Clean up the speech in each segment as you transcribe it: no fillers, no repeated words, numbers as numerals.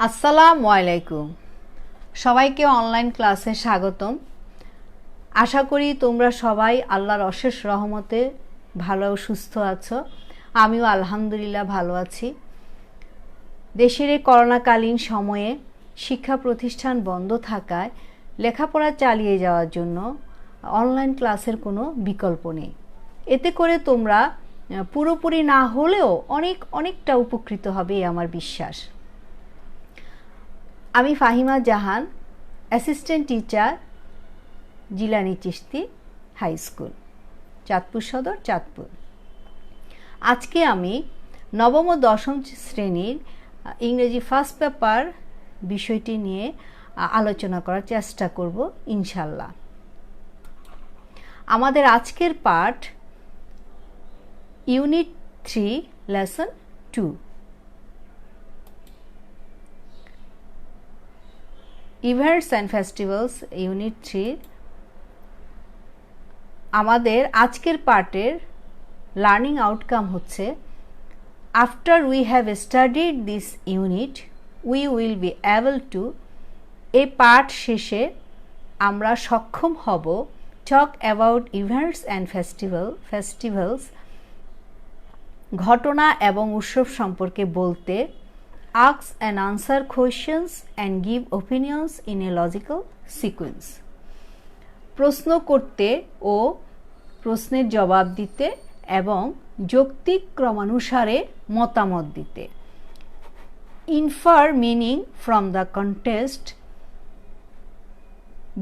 আসসালামু আলাইকুম। সবাইকে অনলাইন ক্লাসে স্বাগতম। আশা করি তোমরা সবাই আল্লাহর অশেষ রহমতে ভালো ও সুস্থ আছো। আমিও আলহামদুলিল্লাহ ভালো আছি। দেশের এই করোনাকালীন সময়ে শিক্ষা প্রতিষ্ঠান বন্ধ থাকায় লেখাপড়া চালিয়ে যাওয়ার জন্য অনলাইন ক্লাসের কোনো বিকল্প নেই। এতে করে তোমরা পুরোপুরি না হলেও অনেকটা উপকৃত হবে আমার বিশ্বাস। আমি Fahima Jahan, assistant teacher, Jilani Chishti high school, Chandpur Sadar, Chandpur. আজকে আমি নবম ও দশম শ্রেণীর ইংরেজি ফার্স্ট পেপার বিষয়টি নিয়ে আলোচনা করার চেষ্টা করব ইনশাল্লাহ। আমাদের আজকের পাঠ unit 3 lesson 2। Events and festivals unit 3। আমাদের আজকের পার্টের লার্নিং আউটকাম হচ্ছে, after we have studied this unit we will be able to, এই পাঠ শেষে আমরা সক্ষম হব talk about events and festivals, ঘটনা এবং উৎসব সম্পর্কে বলতে, ask and answer questions and give opinions in a logical sequence, প্রশ্ন করতে ও প্রশ্নের জবাব দিতে এবং যৌক্তিক ক্রমানুসারে মতামত দিতে। Infer meaning from the context,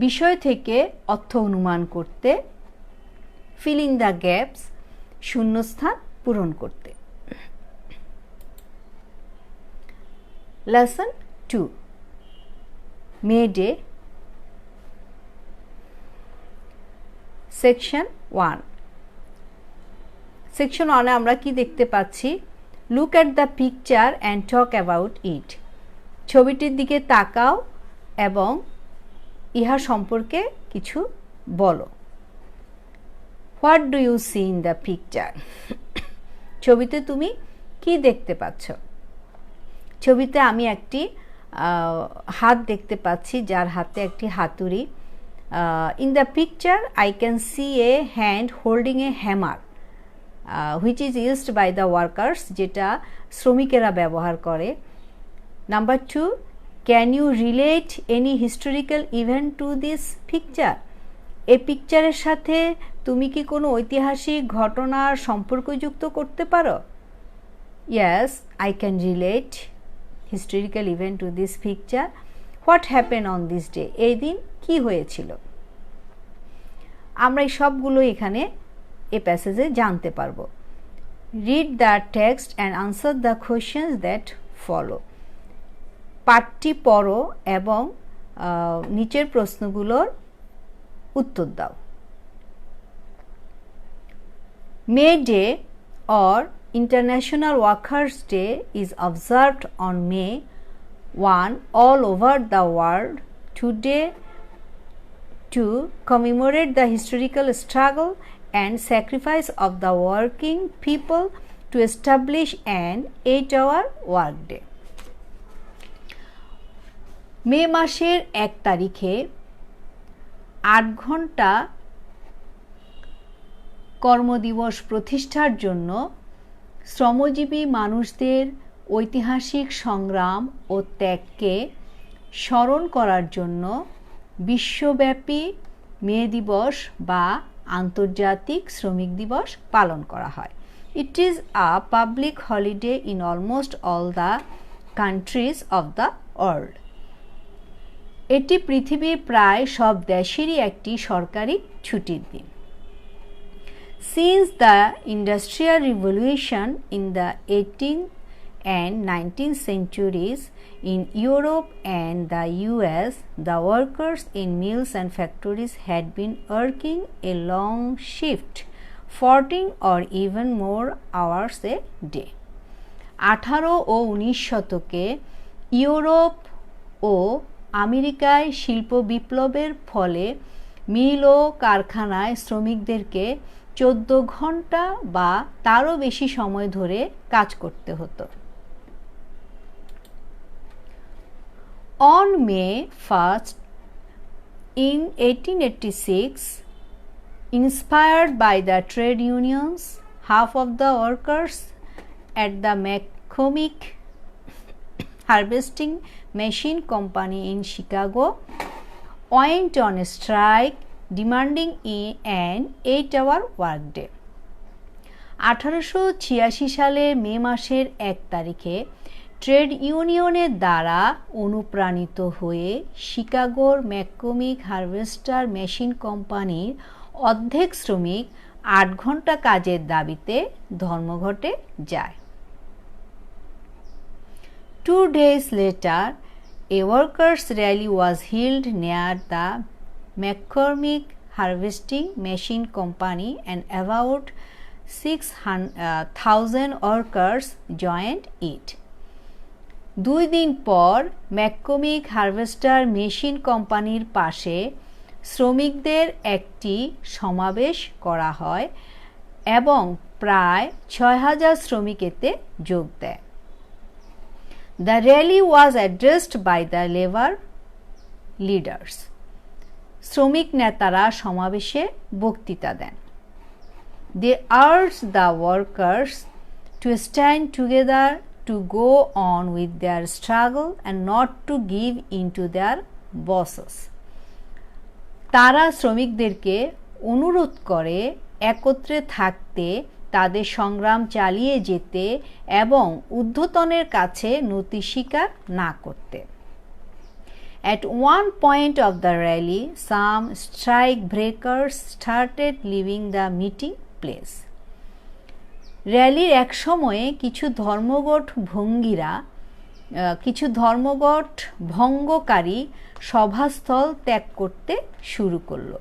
বিষয় থেকে অর্থ অনুমান করতে। ফিলিং দ্য গ্যাপস, শূন্যস্থান পূরণ করতে। Lesson 2, May Day, Section 1। Section 1 আমরা কি দেখতে পাচ্ছি? Look at the picture and talk about it, ছবিটির দিকে তাকাও এবং ইহা সম্পর্কে কিছু বলো। What do you see in the picture? ছবিতে তুমি কি দেখতে পাচ্ছ? ছবিতে আমি একটি হাত দেখতে পাচ্ছি, যার হাতে একটি হাতুড়ি। In the picture I can see a hand holding a hammer which is used by the workers, যেটা শ্রমিকেরা ব্যবহার করে। Number 2, can you relate any historical event to this picture? এই পিকচারের সাথে তুমি কি কোনো ঐতিহাসিক ঘটনার সম্পর্কযুক্ত করতে পারো? Yes, I can relate historical event to this picture. What happened on this day? এই দিন কি হয়েছিল? আমরা এই সবগুলো এখানে এই প্যাসেজে জানতে পারবো। Read the text and answer the questions that follow. পাঠটি পড়ো এবং নিচের প্রশ্নগুলোর উত্তর দাও। May Day or International Workers' Day is observed on May 1 all over the world today to commemorate the historical struggle and sacrifice of the working people to establish an 8-hour workday. মে মাসের 1 তারিখে 8 ঘন্টা কর্মদিবস প্রতিষ্ঠার জন্য শ্রমজীবী মানুষদের ঐতিহাসিক সংগ্রাম ও ত্যাগকে স্মরণ করার জন্য বিশ্বব্যাপী মে দিবস বা আন্তর্জাতিক শ্রমিক দিবস পালন করা হয়। It is a public holiday in almost all the countries of the world. এটি পৃথিবীর প্রায় সব দেশেরই একটি সরকারি ছুটির দিন। Since the Industrial Revolution in the 18th and 19th centuries in Europe and the US, the workers in mills and factories had been working a long shift, 14 or even more hours a day. 18 ও 19 শতকে Europe ও আমেরিকায় শিল্প বিপ্লবের ফলে মিল ও কারখানায় শ্রমিকদেরকে 14 ঘন্টা বা তারও বেশি সময় ধরে কাজ করতে হতো। On May 1st, in 1886, inspired by the trade unions, half of the workers at the McCormick Harvesting Machine Company in Chicago went on a strike demanding an 8-hour workday. 1886 সালের মে মাসের 1 তারিখে ট্রেড ইউনিয়নের দ্বারা অনুপ্রাণিত হয়ে শিকাগোর ম্যাককর্মিক হারভেস্টার মেশিন কোম্পানির অর্ধেক শ্রমিক 8 ঘন্টা কাজের দাবিতে ধর্মঘটে যায়। 2 days later, a workers' rally was held near the McCormick Harvesting Machine Company and about 6,000 workers joined it. 2 দিন পর ম্যাককর্মিক হারভেস্টার মেশিন কোম্পানির পাশে শ্রমিকদের একটি সমাবেশ করা হয় এবং প্রায় 6,000 শ্রমিক এতে যোগ দেয়। The rally was addressed by the labor leaders. শ্রমিক নেতারা সমাবেশে বক্তৃতা দেন। They urged the workers to stand together to go on with their struggle and not to give in to their bosses. তারা শ্রমিকদেরকে অনুরোধ করে একত্রে থাকতে, তাদের সংগ্রাম চালিয়ে যেতে এবং ঊর্ধ্বতনের কাছে নতি স্বীকার না করতে। At one point of the rally, some strike breakers started leaving the meeting place. র্যালির এক সময়ে কিছু ধর্মঘট ভঙ্গকারী সভাস্থল ত্যাগ করতে শুরু করলো।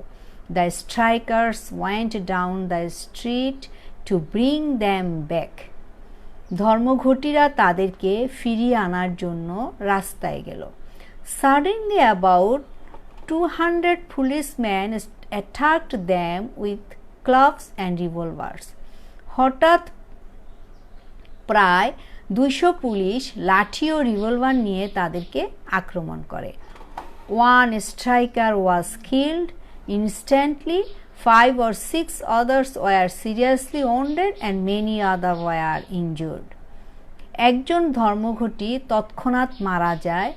The strikers went down the street to bring them back. ধর্মঘটীরা তাদেরকে ফিরিয়ে আনার জন্য রাস্তায় গেল। Suddenly about 200 policemen attacked them with clubs and revolvers. হঠাৎ প্রায় 200 পুলিশ লাঠি ও রিভলভার নিয়ে তাদেরকে আক্রমণ করে। One striker was killed instantly. 5 or 6 others were seriously wounded and many others were injured. একজন ধর্মঘটী তৎক্ষণাৎ মারা যায়,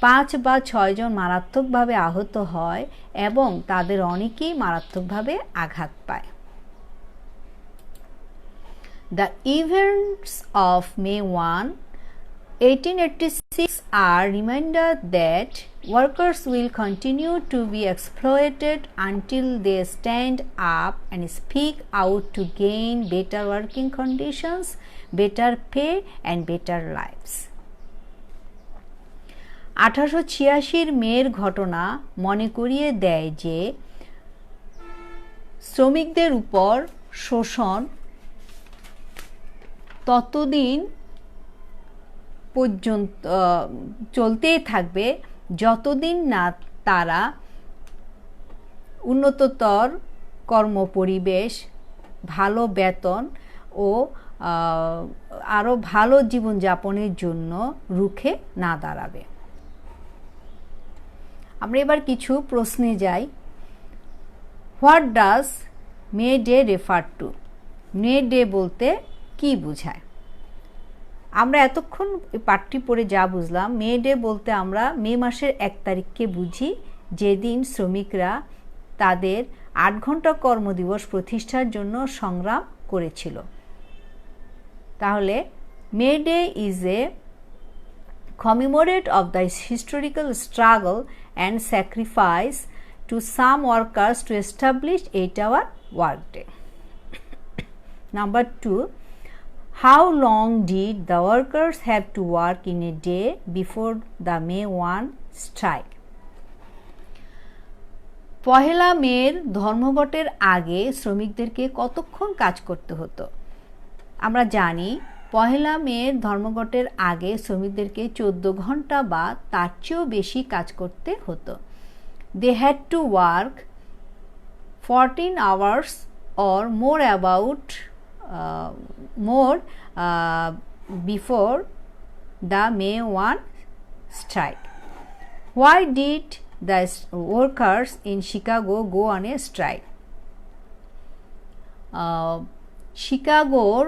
5 বা 6 জন মারাত্মকভাবে আহত হয় এবং তাদের অনেকেই মারাত্মকভাবে আঘাত পায়। The events of May 1, 1886 are reminder that workers will continue to be exploited until they stand up and speak out to gain better working conditions, better pay and better lives. 1886 মের ঘটনা মনে করিয়ে দেয় যে শ্রমিকদের উপর শোষণ ততদিন পর্যন্ত চলতেই থাকবে যতদিন না তারা উন্নততর কর্মপরিবেশ, ভালো বেতন ও আরও ভালো জীবনযাপনের জন্য রুখে না দাঁড়াবে। আমরা এবার কিছু প্রশ্নে যাই। What does May Day refer to? May Day বলতে কি বোঝায়? আমরা এতক্ষণ পাঠটি পড়ে যা বুঝলাম, মে ডে বলতে আমরা মে মাসের 1 তারিখকে বুঝি, যেদিন শ্রমিকরা তাদের 8 ঘন্টা কর্মদিবস প্রতিষ্ঠার জন্য সংগ্রাম করেছিল। তাহলে May Day is a commemorate of the historical struggle and sacrifice to some workers to establish 8-hour workday. Number 2, how long did the workers have to work in a day before the May 1 strike? পহেলা মের ধর্মঘটের আগে শ্রমিকদেরকে কতক্ষণ কাজ করতে হতো? আমরা জানি পহেলা মের ধর্মঘটের আগে শ্রমিকদেরকে 14 ঘন্টা বা তার চেয়েও বেশি কাজ করতে হতো। They had to work 14 hours or more before the May 1 strike. Why did the workers in Chicago go on a strike? শিকাগোর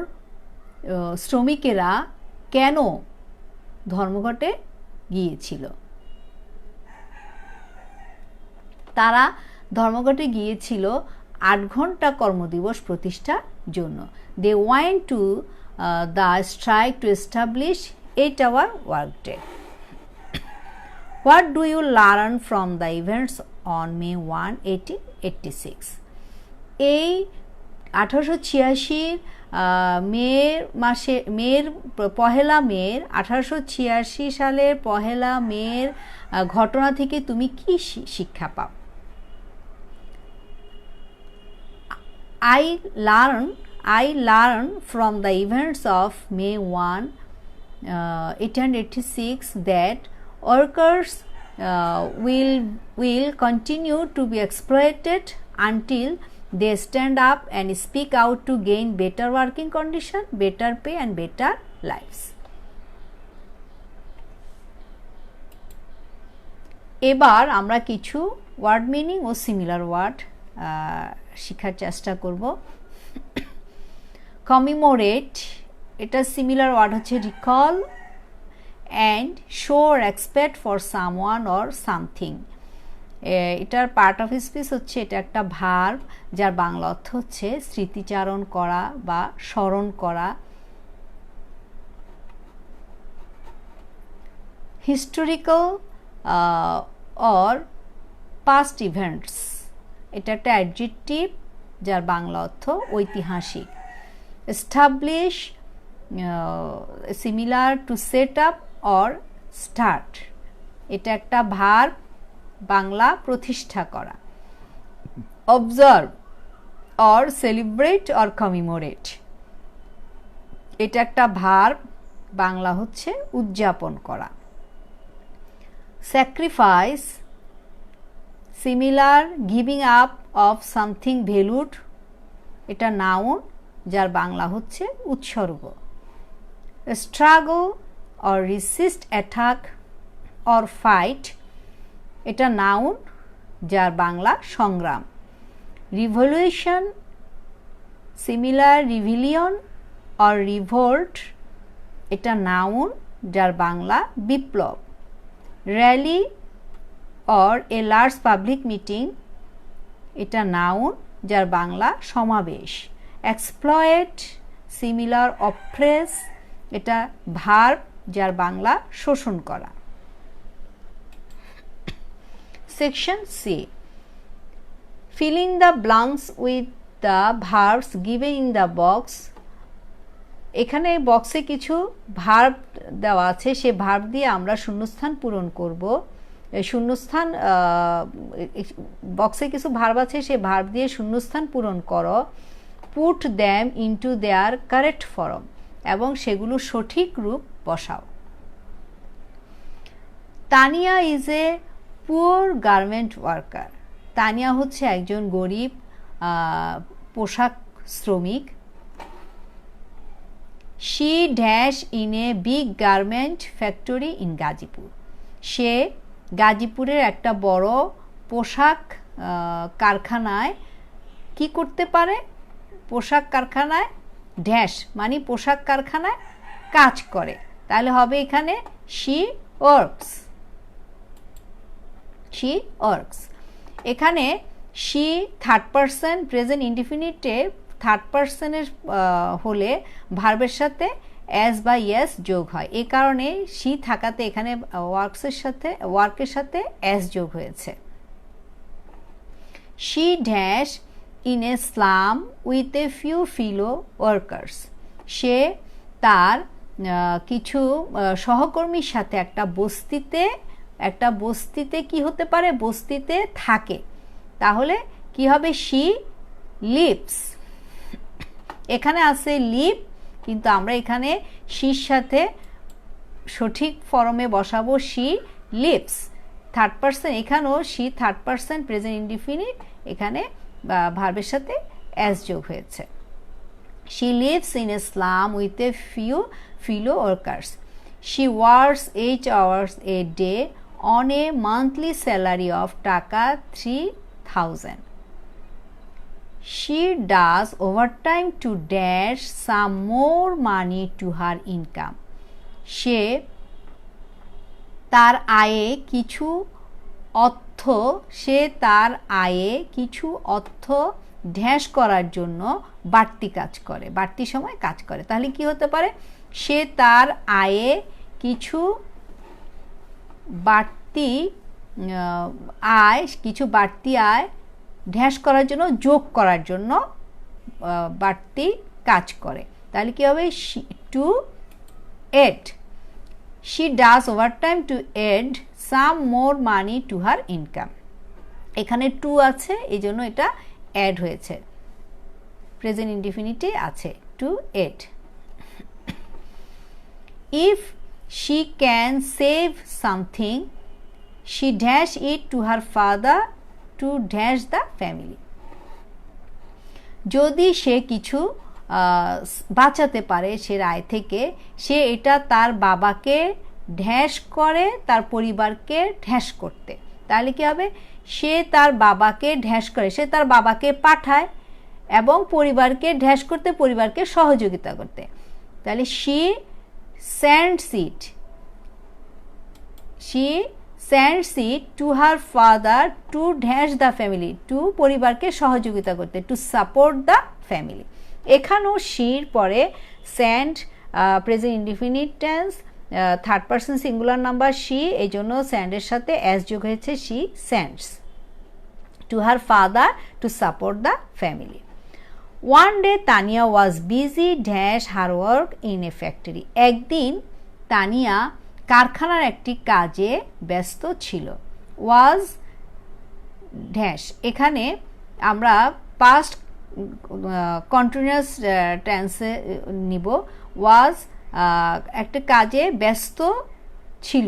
শ্রমিকেরা কেন ধর্মঘটে গিয়েছিল? তারা ধর্মঘটে গিয়েছিল 8 ঘন্টা কর্মদিবস প্রতিষ্ঠার জন্য। They went to the strike to establish 8-hour workday. What do you learn from the events on May 1, 1886? এই 1886 পহেলা মের 1886 সালের পহেলা মের ঘটনা থেকে তুমি কি শিক্ষা পাও? I learn from the events of May 1, 1886 that workers will continue to be exploited until they stand up and speak out to gain better working condition, better pay and better lives. এবার আমরা কিছু word meaning ও similar word শেখার চেষ্টা করব। কমিমোরেট, এটা similar word হচ্ছে recall and show respect for someone or something. এটার part of speech হচ্ছে, এটা একটা ভার্ব যার বাংলা অর্থ হচ্ছে স্মৃতিচারণ করা বা স্মরণ করা। হিস্টোরিক্যাল অর পাস্ট ইভেন্টস, এটা একটা অ্যাডজেক্টিভ যার বাংলা অর্থ ঐতিহাসিক। Establish, similar to set up or start, এটা একটা ভার্ব বাংলা প্রতিষ্ঠা করা। Observe or celebrate or commemorate, এটা একটা ভার্ব বাংলা হচ্ছে উদযাপন করা। Sacrifice, similar giving up of something valued, এটা নাউন যার বাংলা হচ্ছে উৎসর্গ। Struggle or resist attack or fight, এটা নাউন যার বাংলা সংগ্রাম। Revolution, similar rebellion or revolt, এটা নাউন যার বাংলা বিপ্লব। Rally or a large public meeting, এটা নাউন যার বাংলা সমাবেশ। এক্সপ্লয়েট, সিমিলার অপ্রেস, এটা ভার্ব যার বাংলা শোষণ করা। Section C, filling the blanks with the verbs given in the box. এখানে বক্সে কিছু ভার্ব দেওয়া আছে, সে ভার্ব দিয়ে আমরা শূন্যস্থান পূরণ করব। শূন্যস্থান, বক্সে কিছু ভার্ব আছে, সে ভার্ব দিয়ে শূন্যস্থান পূরণ করো। Put them into their correct form, এবং সেগুলো সঠিক রূপ বসাও। Tania is a poor garment worker, Tania হচ্ছে একজন গরিব পোশাক শ্রমিক। She dash in a big garment factory in Gazipur, সে গাজীপুরের একটা বড় পোশাক কারখানায় কি করতে পারে? পোশাক কারখানায় ড্যাশ মানে পোশাক কারখানায় কাজ করে, তাহলে হবে এখানে শি ওয়ার্কস, শি ওয়ার্কস। এখানে শি থার্ড পারসন প্রেজেন্ট ইনডিফিনিটে থার্ড পারসনের হলে ভার্বের সাথে অ্যাজ বা ইয়েস যোগ হয়, এ কারণে শি থাকাতে এখানে ওয়ার্কের সাথে অ্যাজ যোগ হয়েছে। She dash in a slum with a few fellow workers, সে তার কিছু সহকর্মীর সাথে একটা বস্তিতে কি হতে পারে? বস্তিতে থাকে, তাহলে কি হবে? She lives. এখানে আছে লিভ, কিন্তু আমরা এখানে শির সাথে সঠিক ফর্মে বসাবো শি লিভস। থার্ড পারসন, এখানেও she third person present indefinite, এখানে ভার্বের সাথে অ্যাজ যোগ হয়েছে। She lives in a slum with a few fellow workers. She works 8 hours a day on a monthly salary of টাকা 3,000. She does overtime to dash some more money to her income. সে তার আয়ে কিছু অর্থ dash করার জন্য বাড়তি কাজ করে, বাড়তি সময় কাজ করে। তাহলে কি হতে পারে? সে তার আয়ে কিছু বাড়তি আয় ড্যাশ করার জন্য, যোগ করার জন্য বাড়তি কাজ করে। তাহলে কি হবে? To add. She does overtime to add some more money to her income. এখানে টু আছে, এই জন্য এটা অ্যাড হয়েছে, প্রেজেন্ট ইনডিফিনিটে আছে two add. If she can save something, she dash it to her father to dash the family. যদি সে কিছু বাঁচাতে পারে সে আয় থেকে, সে এটা তার বাবাকে ঢ্যাস করে, তার পরিবারকে ঢ্যাস করতে। তাহলে কি হবে? সে তার বাবাকে ঢ্যাস করে, সে তার বাবাকে পাঠায় এবং পরিবারকে ঢ্যাস করতে, পরিবারকে সহযোগিতা করতে। তাহলে she sends it to her father to dash the family, to পরিবারকে সহযোগিতা করতে, to support the family. এখানেও শির পরে send, present indefinite tense, third person singular number she, এই জন্য স্যান্ডের সাথে অ্যাস যোগ হয়েছে, she sends to her father to support the family. One day Tania was busy dash her work in a factory. একদিন তানিয়া কারখানার একটি কাজে ব্যস্ত ছিল। ওয়াজ ড্যাশ, এখানে আমরা পাস্ট কন্টিনিউয়াস টেন্সে নিব। ওয়াজ একটা কাজে ব্যস্ত ছিল,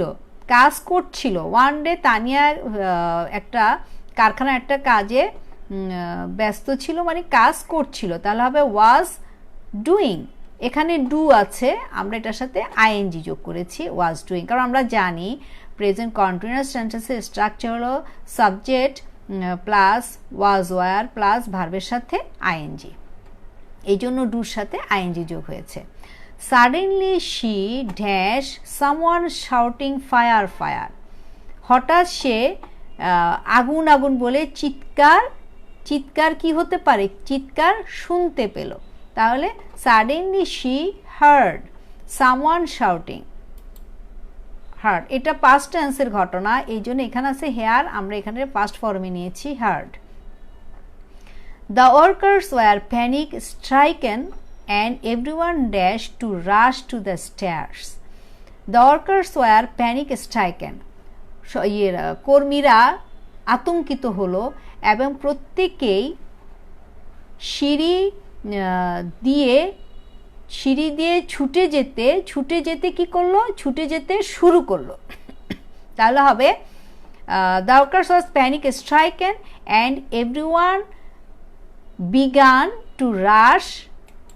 কাজ করছিল। ওয়ান ডে তানিয়া একটা কারখানার একটা কাজে ব্যস্ত ছিল, মানে কাজ করছিল। তাহলে হবে ওয়াজ ডুইং। এখানে ডু আছে, আমরা এটার সাথে আইএনজি যোগ করেছি, ওয়াজ ডুইং। কারণ আমরা জানি প্রেজেন্ট কন্টিনিউয়াস টেন্সের স্ট্রাকচার হলো subject plus was were plus ভার্বের সাথে আইএনজি, এই জন্য ডুর সাথে আইএনজি যোগ হয়েছে। Suddenly she dash someone shouting fire fire. হঠাৎ সে আগুন আগুন বলে চিৎকার কি হতে পারে? চিৎকার শুনতে পেল। তাহলে suddenly she heard someone shouting. Hard এটা পাস্ট টেন্সের ঘটনা, এই জন্য এখানে আছে হেয়ার, আমরা এখানে পাস্ট ফর্মে নিয়েছি heard. The workers were panic stricken and everyone dash to rush to the stairs. The workers were panic stricken, কর্মীরা আতঙ্কিত হলো এবং প্রত্যেকেই সিঁড়ি দিয়ে ছুটে যেতে কি করলো? ছুটে যেতে শুরু করলো। তাহলে হবে the workers was panic stricken and everyone began to rush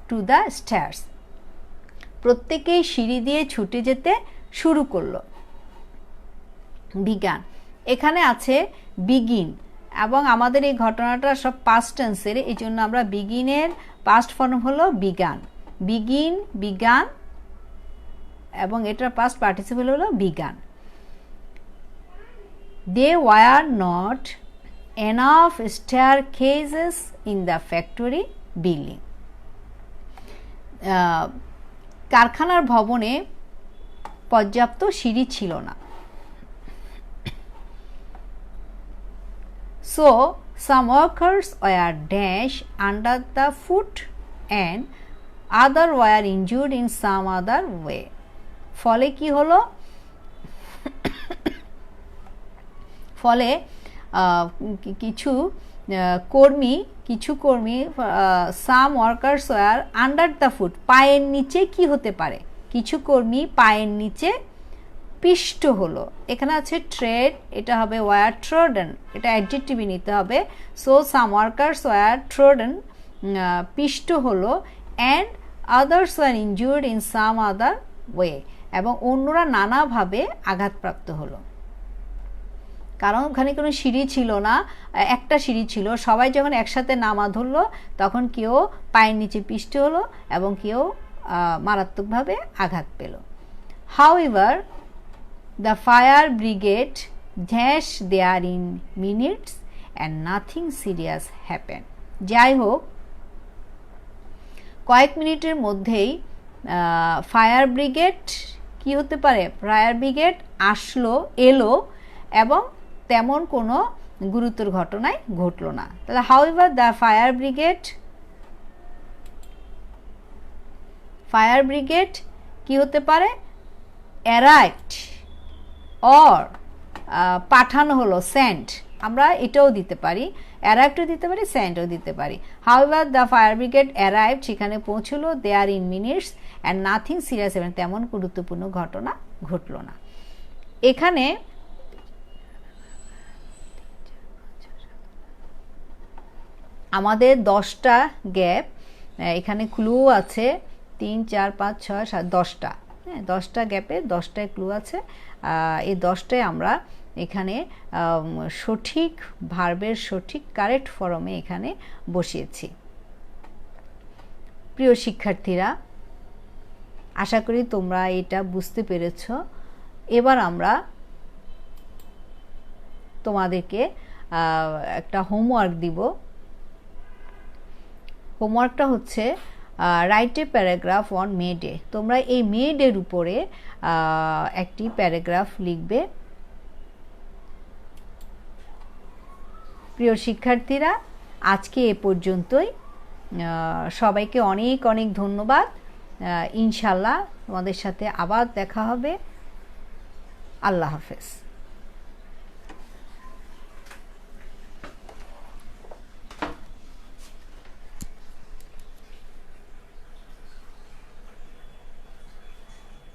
to the stairs. প্রত্যেকেই সিঁড়ি দিয়ে ছুটে যেতে শুরু করলো। বিগান, এখানে আছে বিগিন, এবং আমাদের এই ঘটনাটা সব পাস্ট টেন্সের, এই জন্য আমরা বিগিনের পাস্ট ফর্ম হলো বিগান। বিগান এবং এটার পাস্ট পার্টিসিপল হলো began. They were not enough staircases in the factory building. কারখানার ভবনে পর্যাপ্ত সিঁড়ি ছিল না। So some workers were dashed under the foot and other were injured in some other way. ফলে কি হলো? ফলে কিছু কর্মী some workers were under the foot, পায়ের নিচে কি হতে পারে? কিছু কর্মী পায়ের নিচে পিষ্ট হলো। এখানে আছে ট্রেড, এটা হবে ওয়ার ট্রোডেন, এটা অ্যাডজেক্টিভে নিতে হবে। সো সাম ওয়ার্কার্স ওয়ার ট্রোডেন, পিষ্ট হলো, and others war injured in some other way, এবং অন্যরা নানাভাবে আঘাতপ্রাপ্ত হলো। কারণ ওখানে কোনো সিঁড়ি ছিল না, একটা সিঁড়ি ছিল। সবাই যখন একসাথে নামা ধরলো তখন কেউ পায়ের নিচে পিষ্ট হলো এবং কেউ মারাত্মকভাবে আঘাত পেল। However the fire brigade dash there in minutes and nothing serious happen. যাই হোক, কয়েক মিনিটের মধ্যেই ফায়ার ব্রিগেড কি হতে পারে, ফায়ার ব্রিগেড এলো এবং তেমন কোনো গুরুতর ঘটনাই ঘটলো না। তাহলে হাউএভার দ্য ফায়ার ব্রিগেড কি হতে পারে, অ্যারাইভড অর পাঠানো হলো, সেন্ট, আমরা এটাও দিতে পারি, অ্যারাইভডও দিতে পারি, সেন্টও দিতে পারি। However the fire brigade arrived, সেখানে পৌঁছলো, there in minutes and nothing serious, এবং তেমন গুরুত্বপূর্ণ ঘটনা ঘটলো না। এখানে আমাদের 10টা গ্যাপ, এখানে ক্লু আছে 3, 4, 5, 6, 7, 10টা, হ্যাঁ 10টা গ্যাপে 10টায় ক্লু আছে। এই 10টায় আমরা এখানে সঠিক ভার্বের সঠিক কারেক্ট ফর্মে এখানে বসিয়েছি। প্রিয় শিক্ষার্থীরা, আশা করি তোমরা এটা বুঝতে পেরেছ। এবার আমরা তোমাদেরকে একটা হোমওয়ার্ক দিব। হোমওয়ার্কটা হচ্ছে write a paragraph on May Day. তোমরা এই মে ডের উপরে একটি প্যারাগ্রাফ লিখবে। প্রিয় শিক্ষার্থীরা, আজকে এ পর্যন্তই। সবাইকে অনেক অনেক ধন্যবাদ। ইনশাল্লাহ তোমাদের সাথে আবার দেখা হবে। আল্লাহ হাফেজ।